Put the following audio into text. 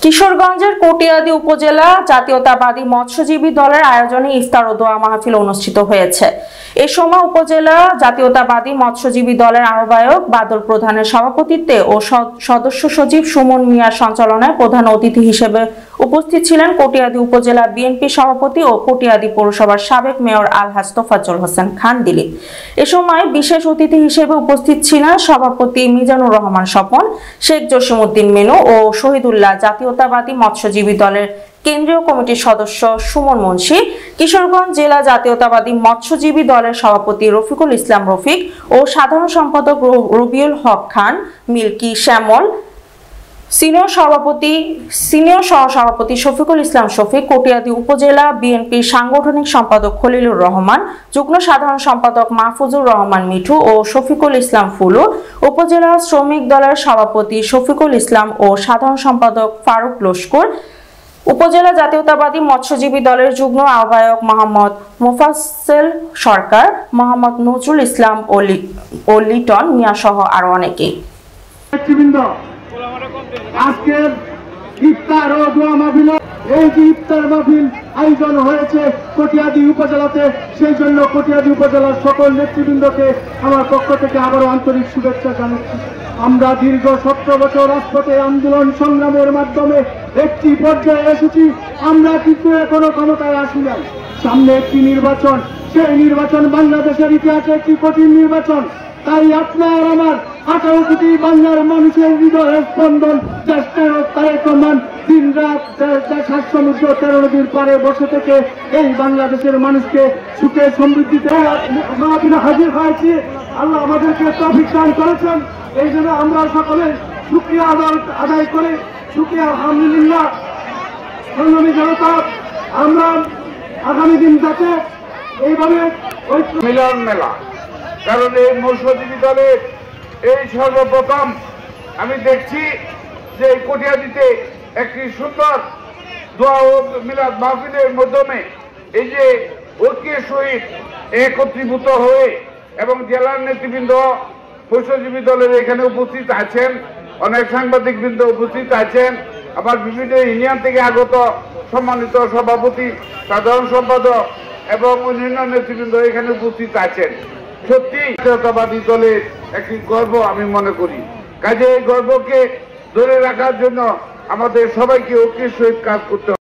কিশোরগঞ্জের কটিয়াদী উপজেলা জাতীয়তাবাদী মৎস্যজীবী দলের আয়োজনে ইফতার ও দোয়া মাহফিল অনুষ্ঠিত হয়েছে। এ সময় উপজেলা জাতীয়তাবাদী মৎস্যজীবী দলের আহ্বায়ক বাদল প্রধানের সভাপতিত্বে ও সদস্য সচিব সুমন মিয়ার সঞ্চালনায় প্রধান অতিথি হিসেবে উপস্থিত ছিলেন কটিয়াদী উপজেলা বিএনপি সভাপতি ও কটিয়াদী পৌরসভার সাবেক মেয়র আলহাজ তোফাজ্জল হোসেন খান দিলীপ। এ সময় বিশেষ অতিথি হিসেবে উপস্থিত ছিলেন সভাপতি মিজানুর রহমান স্বপন, শেখ জসিমউদ্দিন মেনু ও শহীদুল্লাহ জাতীয়তাবাদী মৎস্যজীবী দলের কেন্দ্রীয় কমিটির সদস্য সুমন মুন্সি, কিশোরগঞ্জ জেলা জাতীয়তাবাদী মৎস্যজীবী দলের সভাপতি রফিকুল ইসলাম রফিক ও সাধারণ সম্পাদক রবিউল হক খান, মিল্কি শ্যামল, সিনিয়র সহ-সভাপতি শফিকুল ইসলাম শফিক, কটিয়াদী উপজেলা বিএনপির সাংগঠনিক সম্পাদক খলিলুর রহমান, যুগ্ম সাধারণ সম্পাদক মাহফুজুর রহমান মিঠু ও শফিকুল ইসলাম ফুলু, উপজেলা শ্রমিক দলের সভাপতি শফিকুল ইসলাম ও সাধারণ সম্পাদক ফারুক লস্কর, উপজেলা জাতীয়তাবাদী মৎস্যজীবী দলের যুগ্ম আহ্বায়ক মোহাম্মদ মোফাজ্জল সরকার, মোহাম্মদ নজরুল ইসলাম ও লিটন মিয়া সহ আরো অনেকেই। আজকের ইফতার ও দোয়া মাহফিল, এই যে ইফতার মাহফিল আয়োজন হয়েছে কটিয়াদী উপজেলাতে, সেই জন্য কটিয়াদী উপজেলার সকল নেতৃবৃন্দকে আমার পক্ষ থেকে আবারও আন্তরিক শুভেচ্ছা জানাচ্ছি। আমরা দীর্ঘ 17 বছর রাজপথে আন্দোলন সংগ্রামের মাধ্যমে একটি পর্যায়ে এসেছি। আমরা কিন্তু এখনো ক্ষমতায় আসি নাই। সামনে একটি নির্বাচন, সেই নির্বাচন বাংলাদেশের ইতিহাসে একটি কঠিন নির্বাচন। তাই আপনার আমার 18 কোটি বাংলার মানুষের হৃদয়ের স্পন্দন দেশের তারেক রহমান দিন রাত 7 সমুদ্র 13 নদীর পারে বসে থেকে এই বাংলাদেশের মানুষকে সুখে সমৃদ্ধিতে হাজির হয়েছি। আল্লাহ আমাদেরকে তৌফিক দান করেছেন, এই জন্য আমরা সকলে শুকরিয়া আদায় করে শুকরিয়া আলহামদুলিল্লাহ। সংগ্রামী জনতা, আমরা আগামী দিন যাতে এইভাবে মিলন মেলা, কারণ এই মৎস্যজীবী দলের এই সর্বপ্রথম আমি দেখছি যে কটিয়াদীতে একটি সুন্দর দোয়া ও মিলাদ মাহফিলের মাধ্যমে এই যে ঐক্যের সহিত একত্রীভূত হয়ে এবং জেলার নেতৃবৃন্দ মৎস্যজীবী দলের এখানে উপস্থিত আছেন, অনেক সাংবাদিক বৃন্দ উপস্থিত আছেন, আবার বিভিন্ন ইউনিয়ন থেকে আগত সম্মানিত সভাপতি, সাধারণ সম্পাদক এবং অন্যান্য নেতৃবৃন্দ এখানে উপস্থিত আছেন। সত্যি জাতীয়তাবাদী দলের একটি গর্ব আমি মনে করি। কাজে এই গর্বকে ধরে রাখার জন্য আমাদের সবাইকে ঐক্যের সহিত কাজ করতে হবে।